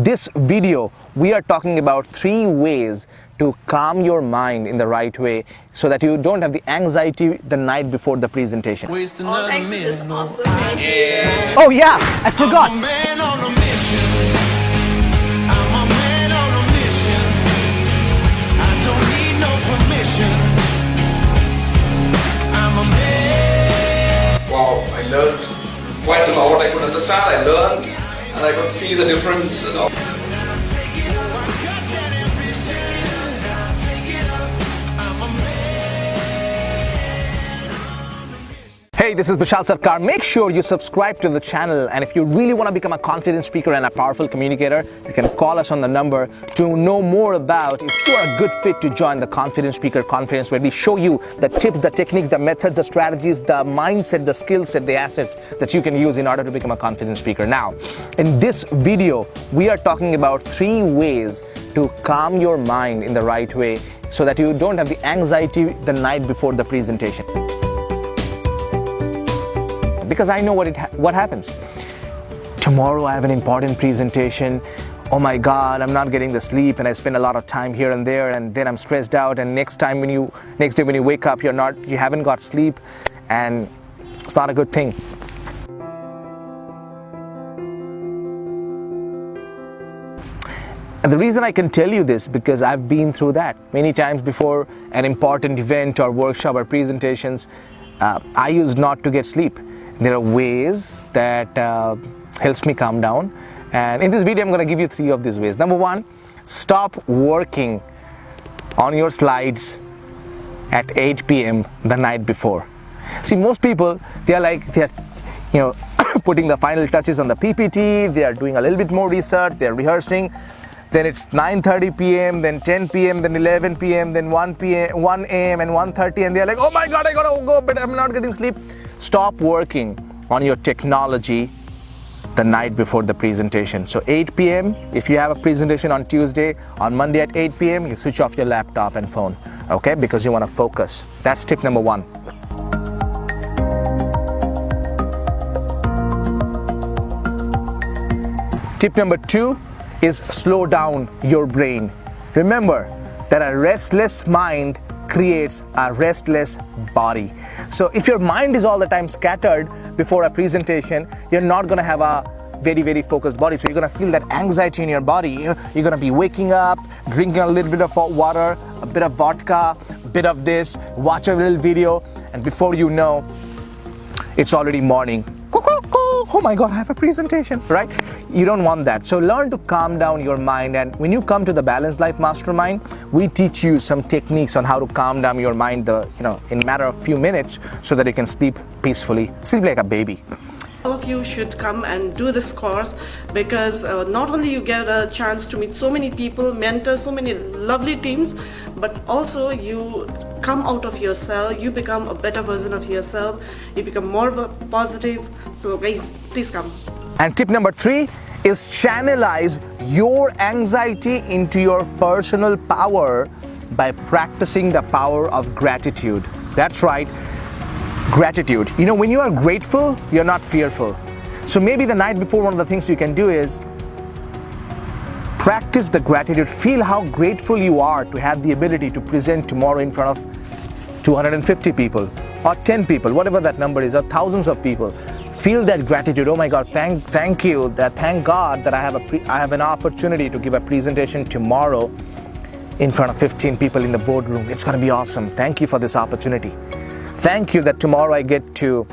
this video, we are talking about 3 ways to calm your mind in the right way so that you don't have the anxiety the night before the presentation. Thanks for this awesome idea. Oh yeah, I forgot. I'm a man on a mission. I'm a man on a mission. I don't need no permission. I'm a man. Wow, I learned quite a lot. I could understand, I learned, and I could see the difference. Hey, this is Bishal Sarkar. Make sure you subscribe to the channel, and if you really want to become a confident speaker and a powerful communicator, you can call us on the number to know more about if you are a good fit to join the Confident Speaker Conference, where we show you the tips, the techniques, the methods, the strategies, the mindset, the skill set, the assets that you can use in order to become a confident speaker. Now, in this video, we are talking about 3 ways to calm your mind in the right way so that you don't have the anxiety the night before the presentation. Because I know what happens. Tomorrow I have an important presentation. Oh my God, I'm not getting the sleep, and I spend a lot of time here and there, and then I'm stressed out. And next day when you wake up, you haven't got sleep, and it's not a good thing. And the reason I can tell you this, because I've been through that many times before an important event or workshop or presentations. I used not to get sleep. There are ways that helps me calm down, and in this video I'm going to give you 3 of these ways. Number 1, stop working on your slides at 8 p.m. the night before. See, most people, they're putting the final touches on the PPT, they are doing a little bit more research, they're rehearsing. Then it's 9:30 p.m., then 10 p.m., then 11 p.m., then 1 a.m. and 1:30, and they're like, oh my God, I gotta go, but I'm not getting sleep. Stop working on your technology the night before the presentation. So 8 p.m., if you have a presentation on Tuesday, on Monday at 8 p.m., you switch off your laptop and phone, okay? Because you want to focus. That's tip number 1. Tip number 2 is slow down your brain. Remember that a restless mind creates a restless body. So if your mind is all the time scattered before a presentation, you're not going to have a very, very focused body. So you're going to feel that anxiety in your body. You're going to be waking up, drinking a little bit of water, a bit of vodka, a bit of this, watch a little video, and before you know, it's already morning. Oh my God, I have a presentation, right? You don't want that. So learn to calm down your mind, and when you come to the Balanced Life Mastermind, we teach you some techniques on how to calm down your mind in a matter of few minutes so that you can sleep peacefully, sleep like a baby. All of you should come and do this course, because not only you get a chance to meet so many people, mentor so many lovely teams, but also you come out of yourself, you become a better version of yourself, you become more positive. So guys, please come. And tip number 3 is channelize your anxiety into your personal power by practicing the power of gratitude. That's right, gratitude. When you are grateful, you're not fearful. So maybe the night before, one of the things you can do is practice the gratitude. Feel how grateful you are to have the ability to present tomorrow in front of 250 people or 10 people, whatever that number is, or thousands of people. Feel that gratitude. Oh my God, thank you, thank God that I have an opportunity to give a presentation tomorrow in front of 15 people in the boardroom. It's going to be awesome. Thank you for this opportunity. Thank you that tomorrow I get to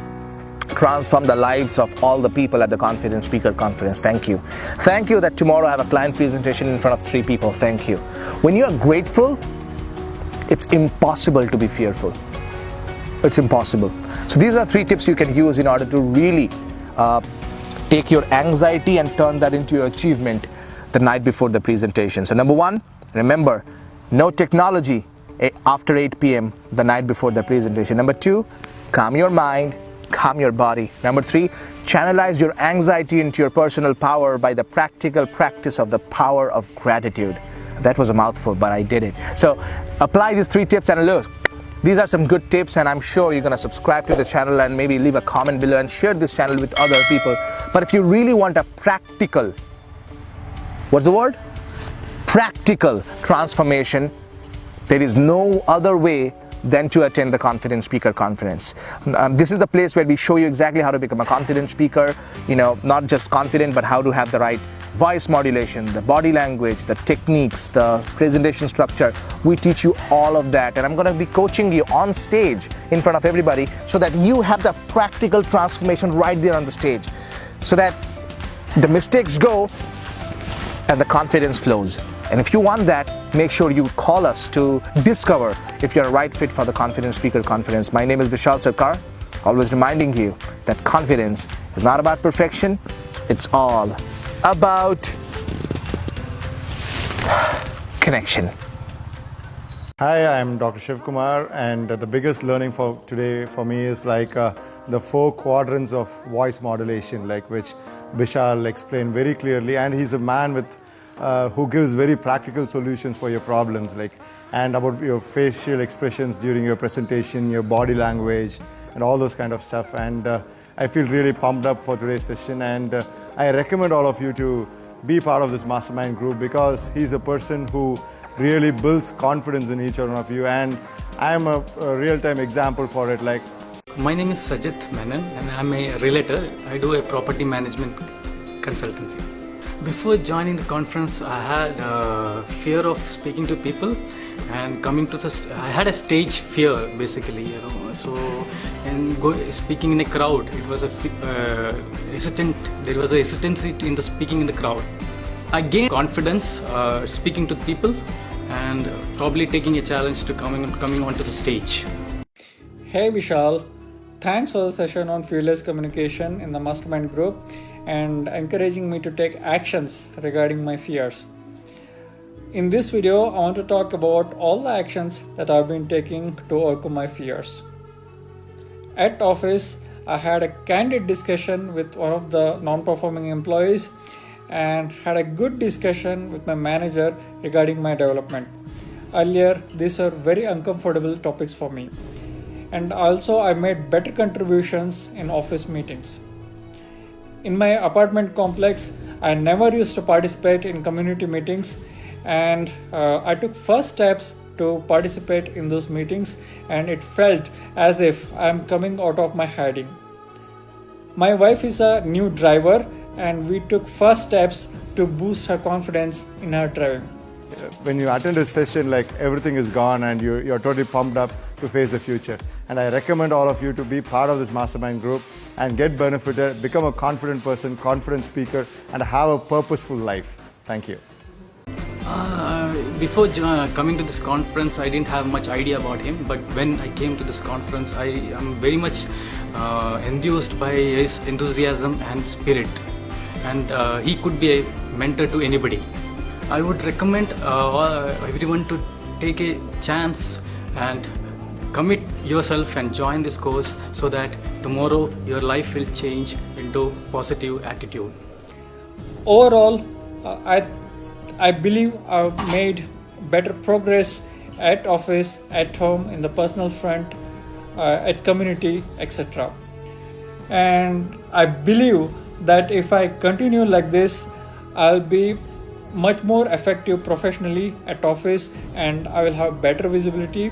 transform the lives of all the people at the Confident Speaker Conference. Thank you. Thank you that tomorrow I have a client presentation in front of 3 people. Thank you. When you are grateful, it's impossible to be fearful. It's impossible. So these are 3 tips you can use in order to really take your anxiety and turn that into your achievement the night before the presentation. So number 1, remember, no technology after 8 p.m. the night before the presentation. Number 2, calm your mind, calm your body. Number 3, channelize your anxiety into your personal power by the practical practice of the power of gratitude. That was a mouthful, but I did it. So apply these 3 tips, and look, these are some good tips, and I'm sure you're going to subscribe to the channel and maybe leave a comment below and share this channel with other people. But if you really want a practical what's the word? Practical transformation. There is no other way than to attend the Confident Speaker Conference. This is the place where we show you exactly how to become a confident speaker, not just confident, but how to have the right voice modulation, the body language, the techniques, the presentation structure. We teach you all of that, and I'm going to be coaching you on stage in front of everybody so that you have the practical transformation right there on the stage, so that the mistakes go and the confidence flows. And if you want that, make sure you call us to discover if you're a right fit for the Confident Speaker Conference. My name is Bishal Sarkar, always reminding you that confidence is not about perfection, it's all about connection. Hi, I'm Dr. Shiv Kumar, and the biggest learning for today for me is the 4 quadrants of voice modulation, which Bishal explained very clearly, and he's a man who gives very practical solutions for your problems, and about your facial expressions during your presentation, your body language, and all those kind of stuff. And I feel really pumped up for today's session, and I recommend all of you to be part of this mastermind group, because he's a person who really builds confidence in each one of you, and I'm a real-time example for it. My name is Sajid Menon, and I'm a realtor. I do a property management consultancy. Before joining the conference, I had fear of speaking to people and coming to I had a stage fear basically, So, speaking in a crowd, it was hesitant. There was a hesitancy in the speaking in the crowd. I gained confidence speaking to people and probably taking a challenge to coming onto the stage. Hey Vishal, thanks for the session on fearless communication in the mastermind group and encouraging me to take actions regarding my fears. In this video, I want to talk about all the actions that I've been taking to overcome my fears. At office, I had a candid discussion with one of the non-performing employees and had a good discussion with my manager regarding my development. Earlier, these were very uncomfortable topics for me. And also, I made better contributions in office meetings. In my apartment complex, I never used to participate in community meetings, and I took first steps to participate in those meetings, and it felt as if I'm coming out of my hiding. My wife is a new driver, and we took first steps to boost her confidence in her driving. When you attend a session, everything is gone and you're totally pumped up to face the future. And I recommend all of you to be part of this mastermind group and get benefited, become a confident person, confident speaker, and have a purposeful life. Thank you. Before coming to this conference, I didn't have much idea about him, but when I came to this conference, I am very much enthused by his enthusiasm and spirit, and he could be a mentor to anybody. I would recommend everyone to take a chance and commit yourself and join this course so that tomorrow your life will change into positive attitude. Overall, I believe I've made better progress at office, at home, in the personal front, at community, etc. And I believe that if I continue like this, I'll be much more effective professionally at office, and I will have better visibility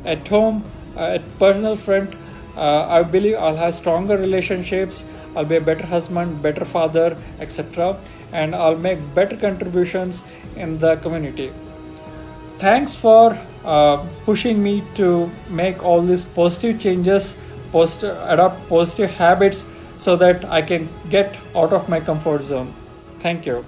at home. At personal front, I believe I'll have stronger relationships, I'll be a better husband, better father, etc. And I'll make better contributions in the community. Thanks for pushing me to make all these positive changes, adopt positive habits so that I can get out of my comfort zone. Thank you.